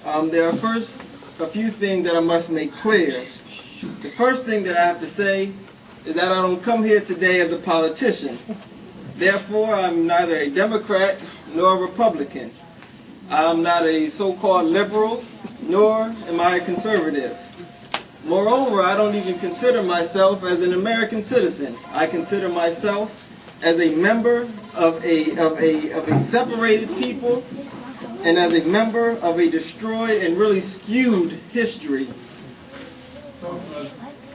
There are first a few things that I must make clear. The first thing that I have to say is that I don't come here today as a politician. Therefore, I'm neither a Democrat nor a Republican. I'm not a so-called liberal, nor am I a conservative. Moreover, I don't even consider myself as an American citizen. I consider myself as a member of a separated people and as a member of a destroyed and really skewed history.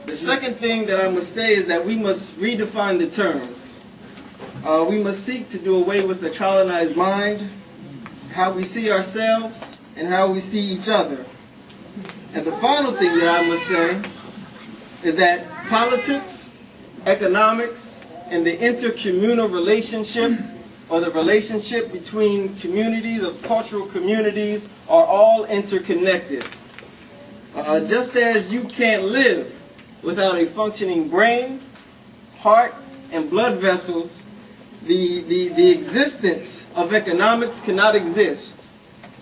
The second thing that I must say is that we must redefine the terms. We must seek to do away with the colonized mind, how we see ourselves, and how we see each other. And the final thing that I must say is that politics, economics, and the intercommunal relationship, or the relationship between communities of cultural communities, are all interconnected. Just as you can't live without a functioning brain, heart, and blood vessels, the existence of economics cannot exist.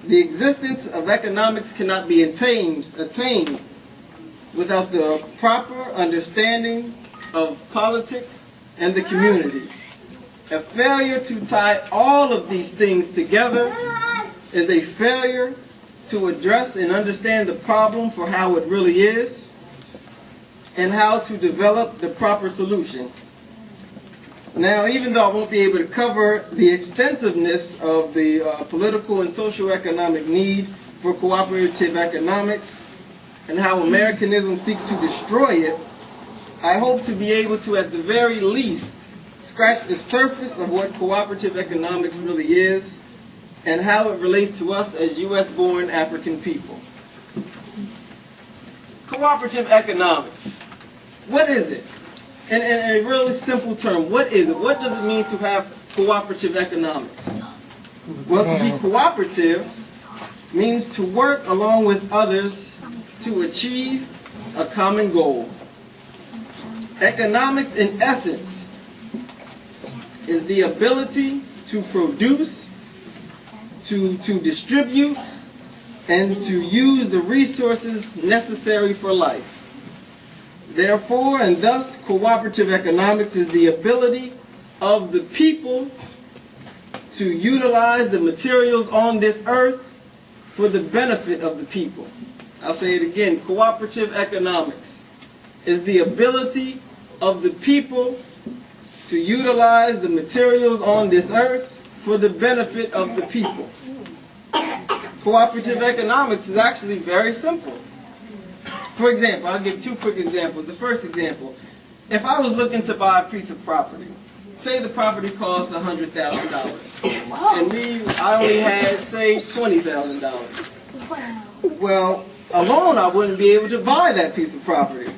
The existence of economics cannot be attained without the proper understanding of politics and the community. A failure to tie all of these things together is a failure to address and understand the problem for how it really is and how to develop the proper solution. Now, even though I won't be able to cover the extensiveness of the political and socio-economic need for cooperative economics and how Americanism seeks to destroy it, I hope to be able to, at the very least, scratch the surface of what cooperative economics really is and how it relates to us as U.S.-born African people. Cooperative economics. What is it? In a really simple term, what is it? What does it mean to have cooperative economics? Well, to be cooperative means to work along with others to achieve a common goal. Economics, in essence, is the ability to produce, to distribute, and to use the resources necessary for life. Therefore, and thus, cooperative economics is the ability of the people to utilize the materials on this earth for the benefit of the people. I'll say it again. Cooperative economics is the ability of the people to utilize the materials on this earth for the benefit of the people. Cooperative economics is actually very simple. For example, I'll give two quick examples. The first example, if I was looking to buy a piece of property, say the property cost $100,000, and I only had, say, $20,000. Well, alone I wouldn't be able to buy that piece of property.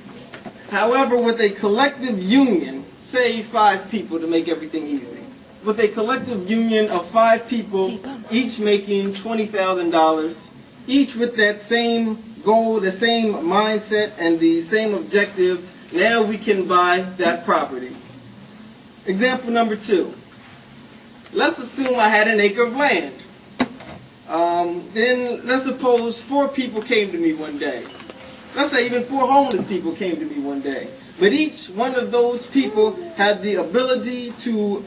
However, with a collective union, say 5 people to make everything easy, with a collective union of 5 people, each making $20,000, each with that same goal, the same mindset, and the same objectives, now we can buy that property. Example number 2. Let's assume I had an acre of land. Then let's suppose 4 people came to me one day. Let's say even 4 homeless people came to me one day. But each one of those people had the ability to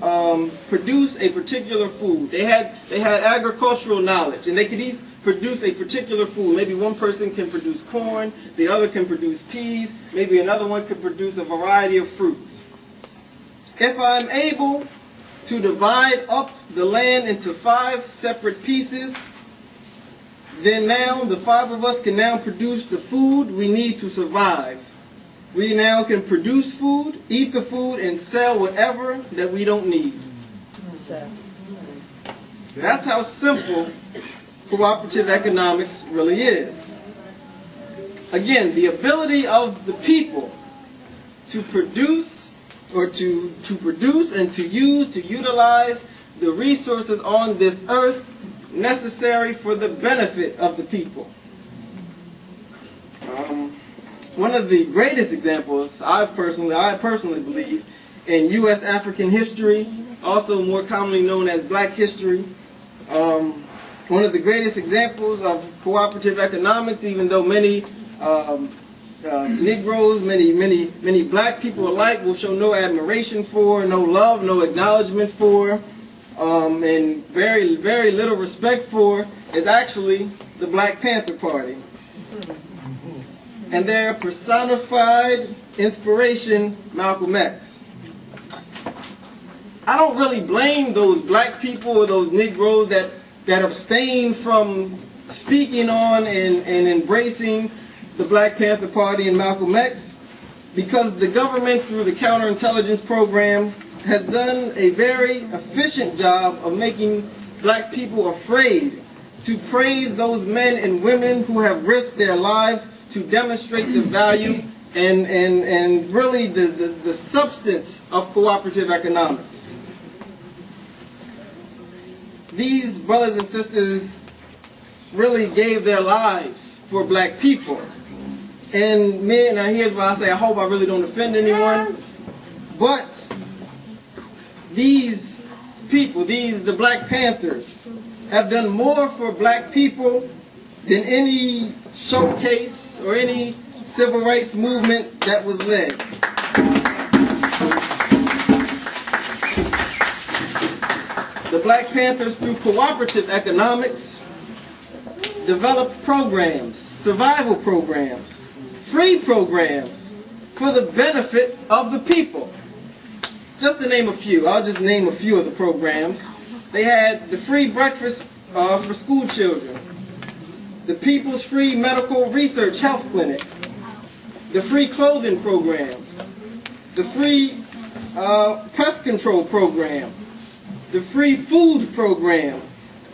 produce a particular food. They had agricultural knowledge, and they could each produce a particular food. Maybe one person can produce corn, the other can produce peas, maybe another one could produce a variety of fruits. If I'm able to divide up the land into 5 separate pieces, then now the 5 of us can now produce the food we need to survive. We now can produce food, eat the food, and sell whatever that we don't need. That's how simple cooperative economics really is. Again, the ability of the people to produce, or to produce and to utilize the resources on this earth necessary for the benefit of the people. One of the greatest examples I personally believe in U.S. African history, also more commonly known as Black history, one of the greatest examples of cooperative economics, even though many Negroes, many black people alike will show no admiration for, no love, no acknowledgement for, and very, very little respect for, is actually the Black Panther Party. And their personified inspiration, Malcolm X. I don't really blame those black people or those Negroes that abstain from speaking on and embracing the Black Panther Party and Malcolm X, because the government, through the counterintelligence program, has done a very efficient job of making black people afraid to praise those men and women who have risked their lives to demonstrate the value and really the substance of cooperative economics. These brothers and sisters really gave their lives for black people. And now here's why I say I hope I really don't offend anyone, but these people, the Black Panthers, have done more for black people than any showcase or any civil rights movement that was led. The Black Panthers, through cooperative economics, developed programs, survival programs, free programs for the benefit of the people. Just to name a few, I'll just name a few of the programs. They had the free breakfast for school children, the People's Free Medical Research Health Clinic, the free clothing program, the free pest control program, the free food program,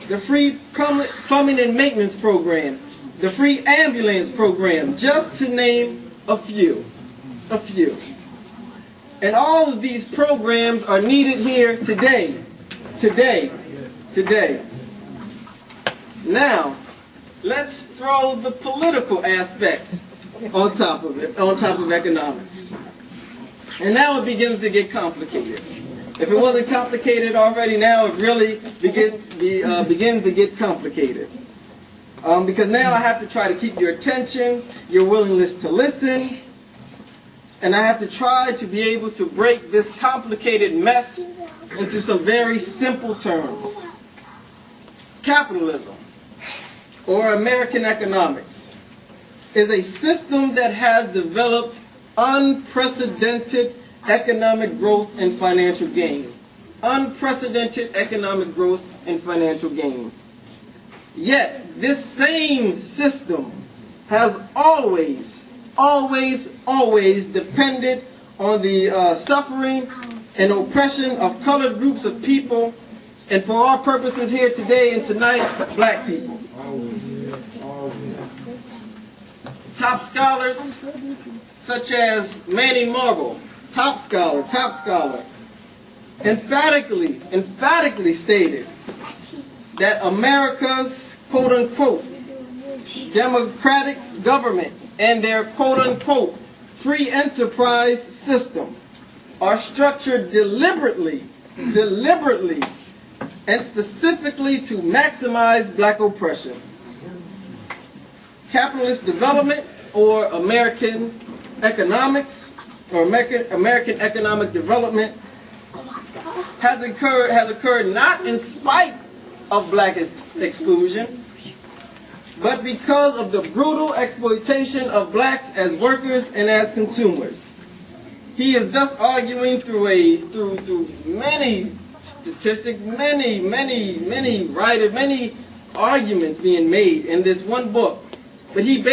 the free plumbing and maintenance program, the free ambulance program, just to name a few. And all of these programs are needed here today. Now, let's throw the political aspect on top of it, on top of economics. And now it begins to get complicated. If it wasn't complicated already, now it really begins to get complicated. Because now I have to try to keep your attention, your willingness to listen, and I have to try to be able to break this complicated mess into some very simple terms. Capitalism, or American economics, is a system that has developed unprecedented economic growth and financial gain. Unprecedented economic growth and financial gain. Yet, this same system has always depended on the suffering and oppression of colored groups of people, and for our purposes here today and tonight, black people. Top scholars such as Manny Marble, top scholar, emphatically stated that America's quote-unquote democratic government and their quote-unquote free enterprise system are structured deliberately and specifically to maximize black oppression. Capitalist development, or American economics, or American economic development, has occurred not in spite of black exclusion, but because of the brutal exploitation of blacks as workers and as consumers. He is thus arguing through many statistics, many arguments being made in this one book. But he